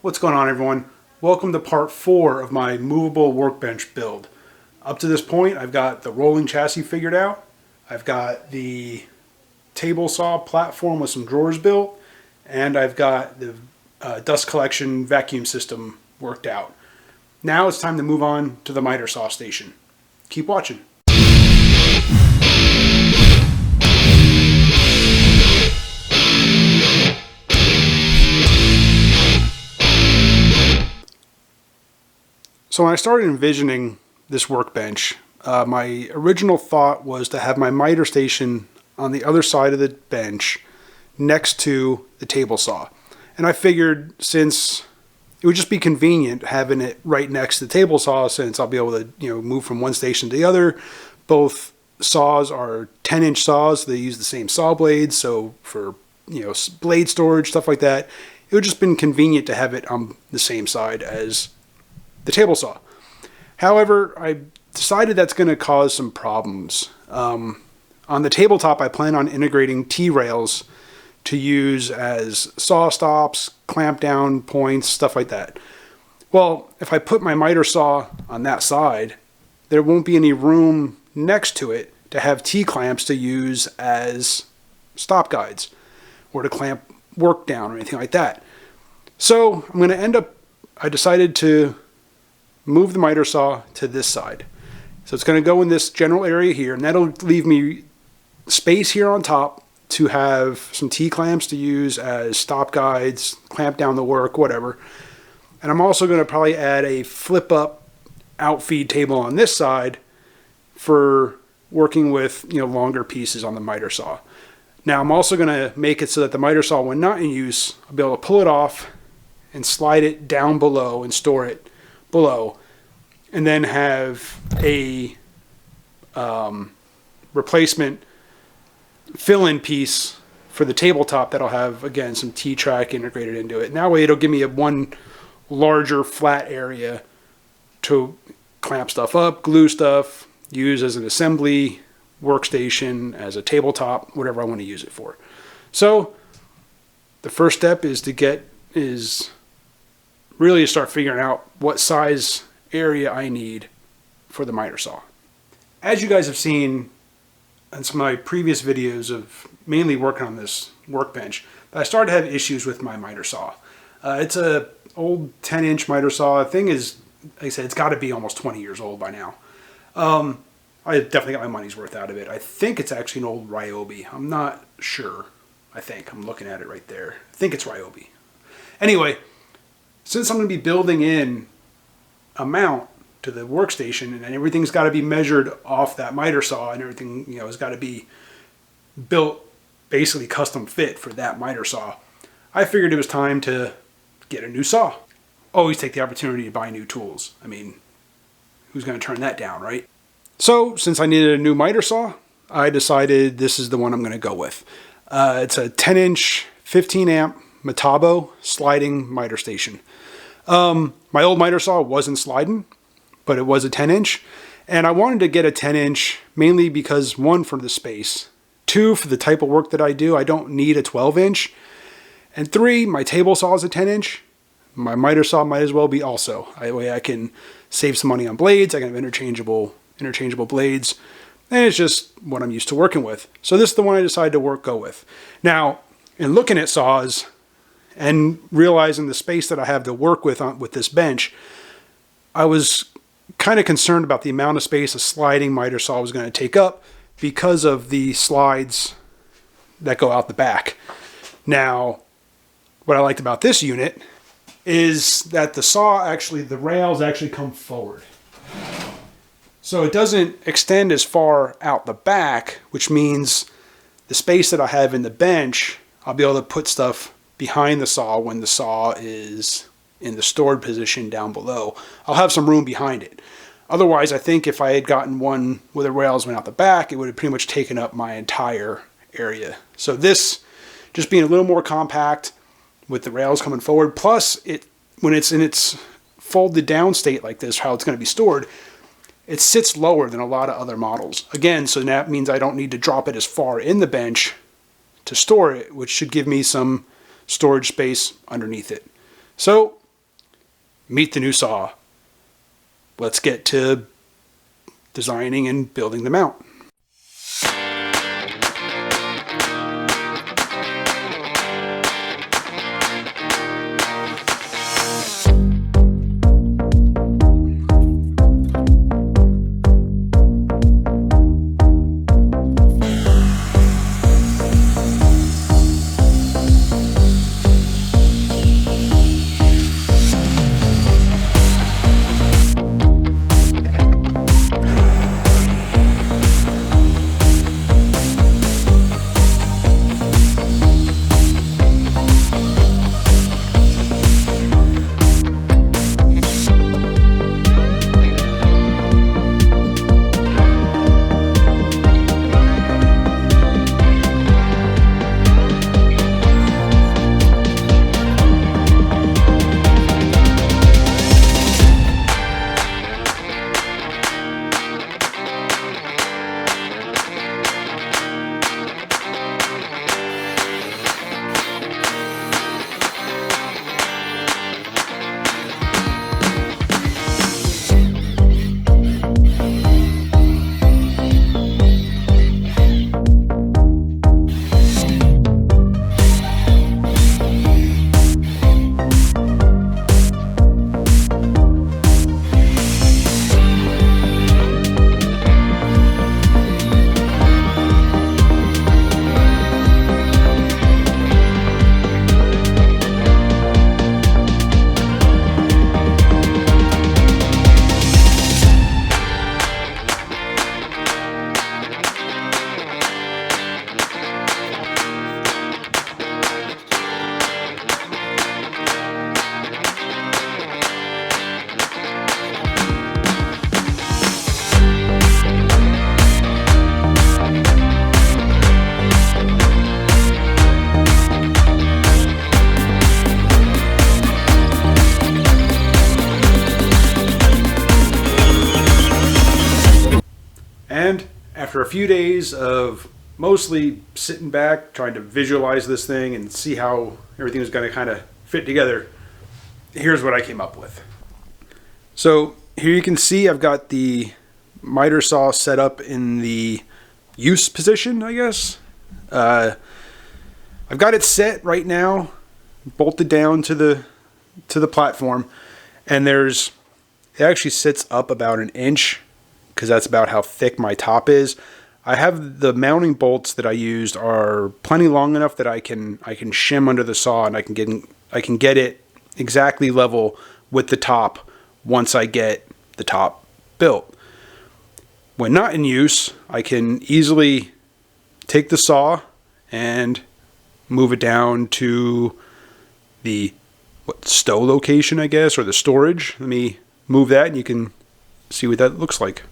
What's going on, everyone? Welcome to part 4 of my movable workbench build. Up to this point, I've got the rolling chassis figured out. I've got the table saw platform with some drawers built, and I've got the dust collection vacuum system worked out. Now it's time to move on to the miter saw station. Keep watching. So when I started envisioning this workbench, my original thought was to have my miter station on the other side of the bench next to the table saw. And I figured since it would just be convenient having it right next to the table saw, since I'll be able to move from one station to the other. Both saws are 10-inch saws. They use the same saw blades, so for blade storage, stuff like that, it would just been convenient to have it on the same side as the table saw. However, I decided that's going to cause some problems. On the tabletop, I plan on integrating T-rails to use as saw stops, clamp down points, stuff like that. Well, if I put my miter saw on that side, there won't be any room next to it to have T-clamps to use as stop guides or to clamp work down or anything like that. So I'm going to I decided to move the miter saw to this side. So it's going to go in this general area here, and that'll leave me space here on top to have some T-clamps to use as stop guides, clamp down the work, whatever. And I'm also going to probably add a flip-up outfeed table on this side for working with longer pieces on the miter saw. Now I'm also going to make it so that the miter saw, when not in use, I'll be able to pull it off and slide it down below and store it below, and then have a replacement fill-in piece for the tabletop that'll have, again, some T-track integrated into it. And that way it'll give me one larger flat area to clamp stuff up, glue stuff, use as an assembly workstation, as a tabletop, whatever I want to use it for. So the first step is really to start figuring out what size area I need for the miter saw. As you guys have seen in some of my previous videos of mainly working on this workbench, I started to have issues with my miter saw. It's a old 10-inch miter saw. The thing is, like I said, it's got to be almost 20 years old by now. I definitely got my money's worth out of it. I think it's actually an old Ryobi. I'm not sure. I'm looking at it right there. I think it's Ryobi. Anyway, since I'm going to be building in a mount to the workstation, and everything's got to be measured off that miter saw, and everything has got to be built basically custom fit for that miter saw, I figured it was time to get a new saw. Always take the opportunity to buy new tools. I mean, who's going to turn that down, right? So since I needed a new miter saw, I decided this is the one I'm going to go with. It's a 10-inch 15-amp Metabo sliding miter station. My old miter saw wasn't sliding, but it was a 10-inch, and I wanted to get a 10-inch mainly because, one, for the space, two, for the type of work that I do, I don't need a 12-inch, and three, my table saw is a 10-inch. My miter saw might as well be also. That way I can save some money on blades. I can have interchangeable blades, and it's just what I'm used to working with. So this is the one I decided to go with. Now, in looking at saws and realizing the space that I have to work with this bench, I was kind of concerned about the amount of space a sliding miter saw was going to take up because of the slides that go out the back. Now, what I liked about this unit is that the rails actually come forward. So it doesn't extend as far out the back, which means the space that I have in the bench, I'll be able to put stuff behind the saw when the saw is in the stored position down below. I'll have some room behind it. Otherwise, I think if I had gotten one where the rails went out the back, it would have pretty much taken up my entire area. So this, just being a little more compact with the rails coming forward, plus when it's in its folded down state like this, how it's going to be stored, it sits lower than a lot of other models. Again, so that means I don't need to drop it as far in the bench to store it, which should give me some storage space underneath it. So meet the new saw. Let's get to designing and building the mount. And after a few days of mostly sitting back, trying to visualize this thing and see how everything was going to kind of fit together, here's what I came up with. So here you can see I've got the miter saw set up in the use position, I guess. I've got it set right now, bolted down to the platform, and it actually sits up about an inch, because that's about how thick my top is. I have the mounting bolts that I used are plenty long enough that I can shim under the saw, and I can get it exactly level with the top once I get the top built. When not in use, I can easily take the saw and move it down to the stow location, I guess, or the storage. Let me move that and you can see what that looks like.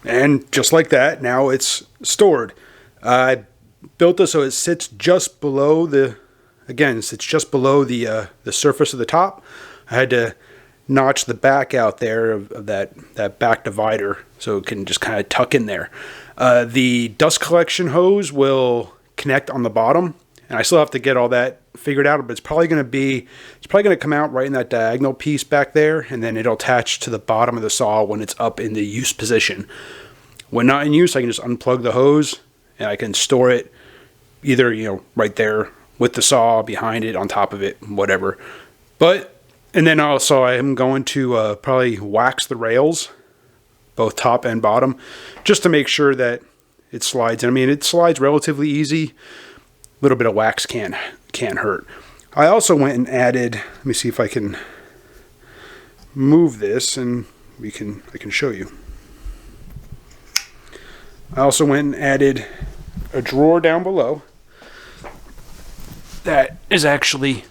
And just like that, now it's stored. I built this so it sits just below the surface of the top. I had to notch the back out there of that back divider so it can just kind of tuck in there. The dust collection hose will connect on the bottom, and I still have to get all that figured out, but it's probably going to come out right in that diagonal piece back there, and then it'll attach to the bottom of the saw when it's up in the use position. When not in use, I can just unplug the hose and I can store it either, right there with the saw, behind it, on top of it, whatever. And then also I am going to probably wax the rails, both top and bottom, just to make sure that it slides. And I mean, it slides relatively easy. A little bit of wax can't hurt. I also went and added, let me see if I can move this and I can show you. I also went and added a drawer down below that is actually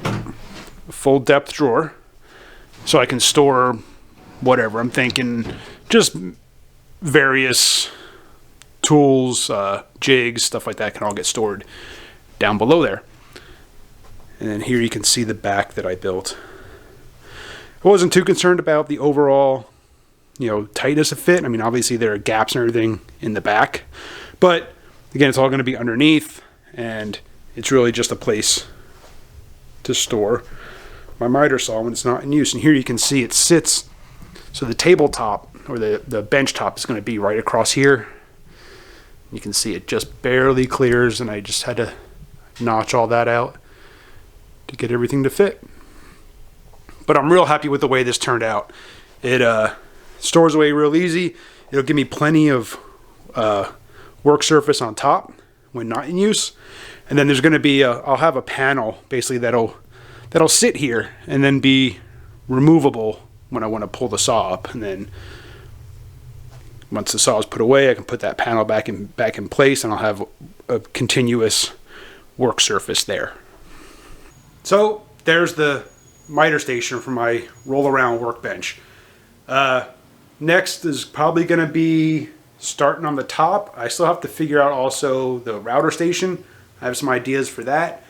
a full depth drawer, so I can store whatever. I'm thinking just various tools, jigs, stuff like that can all get stored down below there. And then here you can see the back that I built. I wasn't too concerned about the overall, tightness of fit. I mean, obviously there are gaps and everything in the back, but again, it's all going to be underneath, and it's really just a place to store my miter saw when it's not in use. And here you can see it sits, so the tabletop or the bench top is going to be right across here. You can see it just barely clears, and I just had to notch all that out to get everything to fit. But I'm real happy with the way this turned out. It stores away real easy. It'll give me plenty of work surface on top when not in use. And then there's going to be I'll have a panel basically that'll sit here and then be removable when I want to pull the saw up. And then once the saw is put away, I can put that panel back in place, and I'll have a continuous work surface there. So there's the miter station for my roll around workbench. Next is probably going to be starting on the top. I still have to figure out also the router station. I have some ideas for that,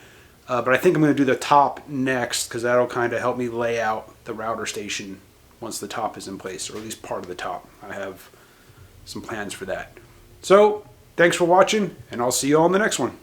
but I think I'm going to do the top next, because that'll kind of help me lay out the router station once the top is in place, or at least part of the top. I have some plans for that. So thanks for watching, and I'll see you all in the next one.